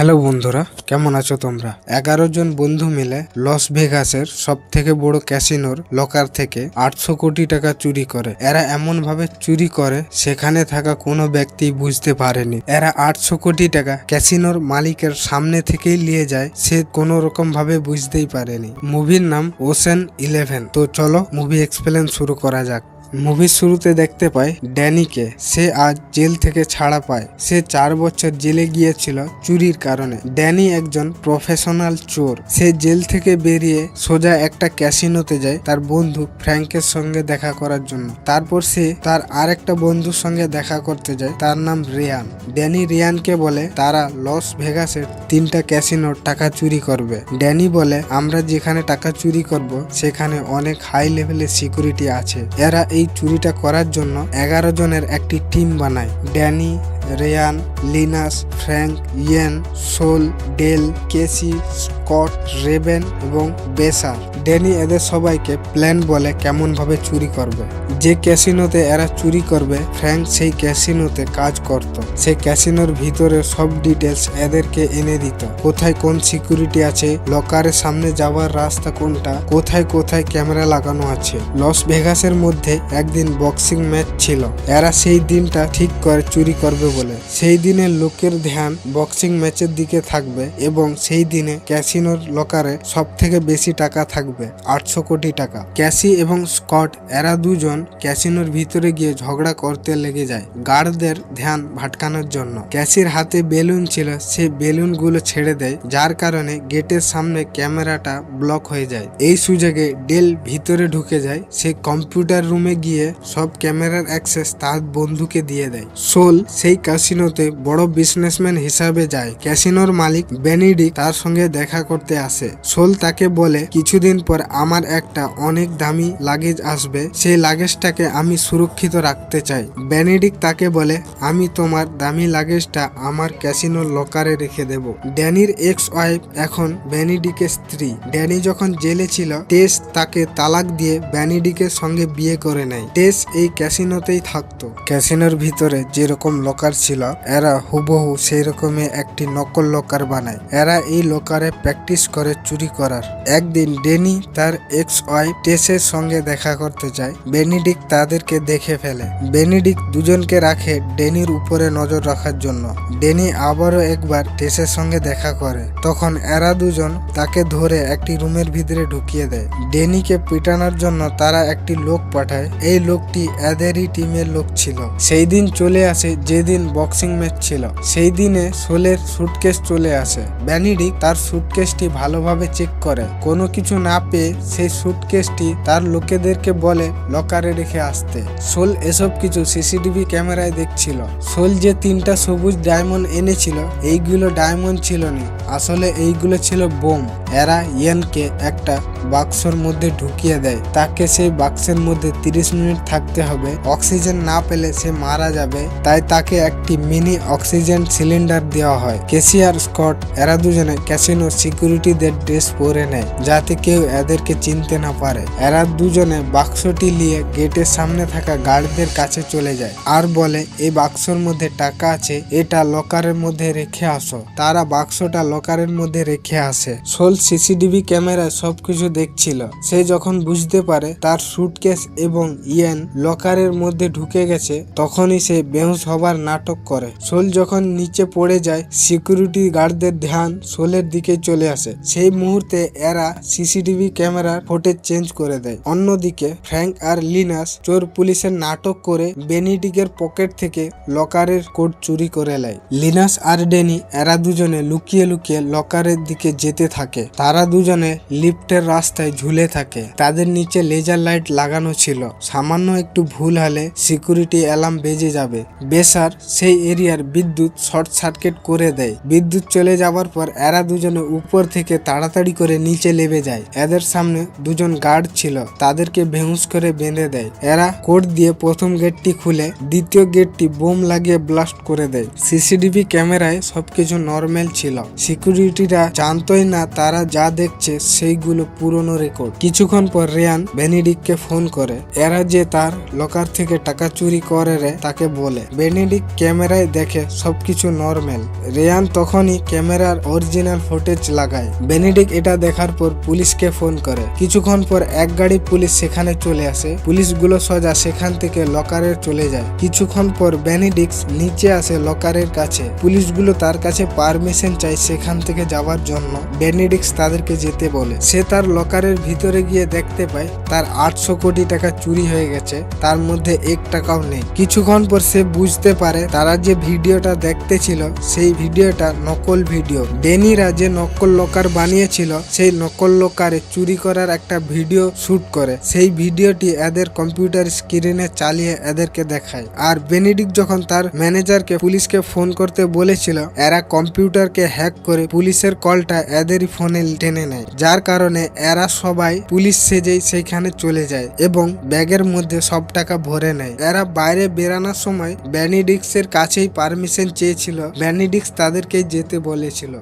Hello বন্ধুরা, কেমন আছো তোমরা? 11 জন বন্ধু মিলে লস ভেগাসের সব থেকে বড় ক্যাসিনোর লকার থেকে 800 কোটি টাকা চুরি করে। এরা এমন ভাবে চুরি করে সেখানে থাকা কোনো ব্যক্তি বুঝতে পারেনি। এরা 800 কোটি টাকা ক্যাসিনোর মালিকের সামনে থেকেই নিয়ে যায়, সে কোনো রকম ভাবে বুঝতেই পারেনি। মুভির নাম ওশেন 11। তো চলো মুভি এক্সপ্লেন শুরু করা যাক। মুভির শুরুতে দেখতে পাই ড্যানিকে। সে আজ জেল থেকে ছাড়া পায়। সে 4 বছর জেলে গিয়েছিল চুরির কারণে। ড্যানি একজন প্রফেশনাল চোর। সে জেল থেকে বেরিয়ে সোজা একটা ক্যাসিনোতে যায় তার বন্ধু ফ্র্যাঙ্কের সঙ্গে দেখা করার জন্য। তারপর সে তার আরেকটা বন্ধুর সঙ্গে দেখা করতে যায়, তার নাম রিয়ান। ড্যানি রিয়ানকে বলে তারা লস ভেগাসের 3টা ক্যাসিনোর টাকা চুরি করবে। ড্যানি বলে আমরা যেখানে টাকা চুরি করব সেখানে অনেক হাই লেভেলের সিকিউরিটি আছে। এরা এই চুরিটা করার জন্য 11 জনের একটি টিম বানায়। Danny, Ryan, Linus, Frank, Yen, Saul, Del, Casey, Scott, Reuben এবং বেসার। ড্যানি এদের সবাইকে প্ল্যান বলে কেমন ভাবে চুরি করবে। যে ক্যাসিনোতে এরা চুরি করবে ফ্র্যাঙ্ক সেই ক্যাসিনোতে কাজ করত। সে ক্যাসিনোর ভিতরে সব ডিটেলস এদেরকে এনে দিত। কোথায় কোন সিকিউরিটি আছে, লকারের সামনে যাওয়ার রাস্তা কোনটা, কোথায় কোথায় ক্যামেরা লাগানো আছে। লস ভেগাসের মধ্যে একদিন বক্সিং ম্যাচ ছিল। এরা সেই দিনটা ঠিক করে চুরি করবে বলে। সেই দিনে লোকের ধ্যান বক্সিং ম্যাচের দিকে থাকবে এবং সেই দিনে ক্যাসিনোর লকারে সব থেকে বেশি টাকা থাকবে, 800 কোটি টাকা। ক্যাসি এবং স্কট এরা দুজন ক্যাসিনোর ভিতরে গিয়ে ঝগড়া করতে লেগে যায় গার্ডদের ধ্যান ভাটকানোর জন্য। ক্যাসির হাতে বেলুন ছিল, সে বেলুন গুলো ছেড়ে দেয়, যার কারণে গেটের সামনে ক্যামেরাটা ব্লক হয়ে যায়। এই সুযোগে ডেল ভিতরে ঢুকে যায়। সে কম্পিউটার রুমে গিয়ে সব ক্যামেরার অ্যাক্সেস তার বন্ধুকে দিয়ে দেয়। সোল সেই ক্যাসিনোতে বড় বিজনেসম্যান হিসাবে যায়। ক্যাসিনোর মালিক বেনেডিক্ট তার সঙ্গে দেখা করতে আসে। সোল তাকে বলে কিছুদিন পর আমার একটা অনেক দামি লাগেজ আসবে, সেই লাগেজটাকে আমি সুরক্ষিত রাখতে চাই। বেনেডিক্ট তাকে বলে আমি তোমার দামি লাগেজটা আমার ক্যাসিনোর লকারে রেখে দেব। ড্যানির এক্স ওয়াইফ এখন বেনেডিক্টের স্ত্রী। ড্যানি যখন জেলে ছিল টেস তাকে তালাক দিয়ে বেনেডিক্টের সঙ্গে বিয়ে করে নেয়। টেস এই ক্যাসিনোতেই থাকতো। ক্যাসিনোর ভিতরে যেরকম লকার ছিল এরা হুবহু সেই রকমই একটি নকল লকার বানায়। এরা এই লকারে প্র্যাকটিস করে চুরি করার। একদিন ড্যানি তার এক্স ওয়াইফ টেসের সঙ্গে দেখা করতে যায়। বেনেডিক্ট তাদেরকে দেখে ফেলে। বেনেডিক্ট দুজনকে রাখে ড্যানির উপরে নজর রাখার জন্য। ড্যানি আবারও একবার টেসের সঙ্গে দেখা করে, তখন এরা দুজন তাকে ধরে একটি রুমের ভিতরে ঢুকিয়ে দেয়। ড্যানিকে পিটানোর জন্য তারা একটি লোক পাঠায়। এই লোকটি এদেরই টিমের লোক ছিল। সেই দিন চলে আসে যেদিন বক্সিং ম্যাচ ছিল। সেই দিনে সোলের সুটকেস চলে আসে। বেনেডিক্ট তার সুটকেসটি ভালোভাবে চেক করে, কোনো কিছু না পেয়ে সেই সুটকেসটি তার লোকেদেরকে বলে লকারে রেখে আসতে। সোল এসব কিছু সিসিটিভি ক্যামেরায় দেখছিল। সোল যে 3টা সবুজ ডায়মন্ড এনেছিল এইগুলো ডায়মন্ড ছিল না, আসলে এইগুলো ছিল বোম। এরা ইয়েনকে একটা বাক্সর মধ্যে ঢুকিয়ে দেয়। তাকে সেই বাক্সের মধ্যে 30 মিনিট থাকতে হবে। অক্সিজেন না পেলে সে মারা যাবে, তাই তাকে একটি মিনি অক্সিজেন সিলিন্ডার দেওয়া হয়। কেসি আর স্কট এরা দুজনে ক্যাসিনো সিকিউরিটিদের ড্রেস পরে নেয় যাতে কেউ এদেরকে চিনতে না পারে। এরা দুজনে বাক্সটি নিয়ে গেটের সামনে থাকা গার্ডদের কাছে চলে যায় আর বলে এই বাক্সর মধ্যে টাকা আছে, এটা লকারের মধ্যে রেখে আসো। তারা বাক্সটা লকারের মধ্যে রেখে আসে। সোল সিসিটিভি ক্যামেরায় সবকিছু দেখছিল। সে যখন বুঝতে পারে তার সুটকেস এবং ইয়েন লকারের মধ্যে ঢুকে গেছে তখনই সে বেহুশ হবার নাটক করে। সোল যখন নিচে পড়ে যায় সিকিউরিটি গার্ডদের ধ্যান সোলের দিকে চলে আসে। সেই মুহূর্তে এরা সিসিটিভি ক্যামেরার ফুটেজ চেঞ্জ করে দেয়। অন্যদিকে ফ্র্যাঙ্ক আর লিনাস চোর পুলিশের নাটক করে বেনেডিক্টের পকেট থেকে লকারের কোড চুরি করে নেয়। লিনাস আর ড্যানি এরা দুজনে লুকিয়ে লুকিয়ে লকারের দিকে যেতে থাকে। তারা দুজনে লিফটের রাস্তায় ঝুলে থাকে। তাদের নিচে লেজার লাইট লাগানো ছিল, সামান্য একটু ভুল হলে সিকিউরিটি অ্যালার্ম বেজে যাবে। বেসার সেই এরিয়ার বিদ্যুৎ শর্ট সার্কিট করে দেয়। বিদ্যুৎ চলে যাবার পর এরা দুজনে উপর থেকে তাড়াতাড়ি করে নিচে নেমে যায়। এদের সামনে দুজন গার্ড ছিল, তাদেরকে বেহুশ করে বেঁধে দেয়। এরা কোড দিয়ে প্রথম গেটটি খুলে দ্বিতীয় গেটটি বোম লাগিয়ে ব্লাস্ট করে দেয়। সিসিটিভি ক্যামেরায় সবকিছু নর্মাল ছিল। সিকিউরিটিরা জানতোই না তারা এরা যা দেখছে সেইগুলো পুরনো রেকর্ড। কিছুক্ষণ পর রেয়ান বেনেডিক্টকে ফোন করে। এরা যে তার লকার থেকে টাকা চুরি করে তাকে বলে। বেনেডিক্ট ক্যামেরায় দেখে সবকিছু নর্মাল। রেয়ান তখনই ক্যামেরার অরিজিনাল ফুটেজ লাগায়। বেনেডিক্ট এটা দেখার পর পুলিশকে ফোন করে। কিছুক্ষণ পর এক গাড়ি পুলিশ সেখানে চলে আসে। পুলিশগুলো সোজা সেখান থেকে লকারে চলে যায়। কিছুক্ষণ পর বেনেডিক্ট নিচে আসে লকারের কাছে। পুলিশগুলো তার কাছে পারমিশন চাই সেখান থেকে যাওয়ার জন্য। বেনেডিক্ট তাদেরকে যেতে বলে। সে তার লকারের ভিতরে গিয়ে দেখতে পায় তার 800 কোটি টাকা চুরি হয়ে গেছে, তার মধ্যে 1 টাকাও নেই। কিছুক্ষণ পর সে বুঝতে পারে তারা যে ভিডিওটা দেখতেছিল সেই ভিডিওটা নকল ভিডিও। ডেনিরা যে নকল লকার বানিয়েছিল সেই নকল লকারে চুরি করার একটা ভিডিও শুট করে। সেই ভিডিওটি এদের কম্পিউটার স্ক্রিনে চালিয়ে এদেরকে দেখায়। আর বেনেডিক্ট যখন তার ম্যানেজারকে পুলিশকে ফোন করতে বলেছিল, এরা কম্পিউটারকে হ্যাক করে পুলিশের কলটা এদেরই ফোনে টেনে নেয়। যার কারণে এরা সবাই পুলিশ সেজেই সেইখানে চলে যায় এবং ব্যাগের মধ্যে সব টাকা ভরে নেয়। এরা বাইরে বেরানোর সময় বেনেডিক্টের কাছেই পারমিশন চেয়েছিল। বেনেডিক্ট তাদেরকে যেতে বলেছিল।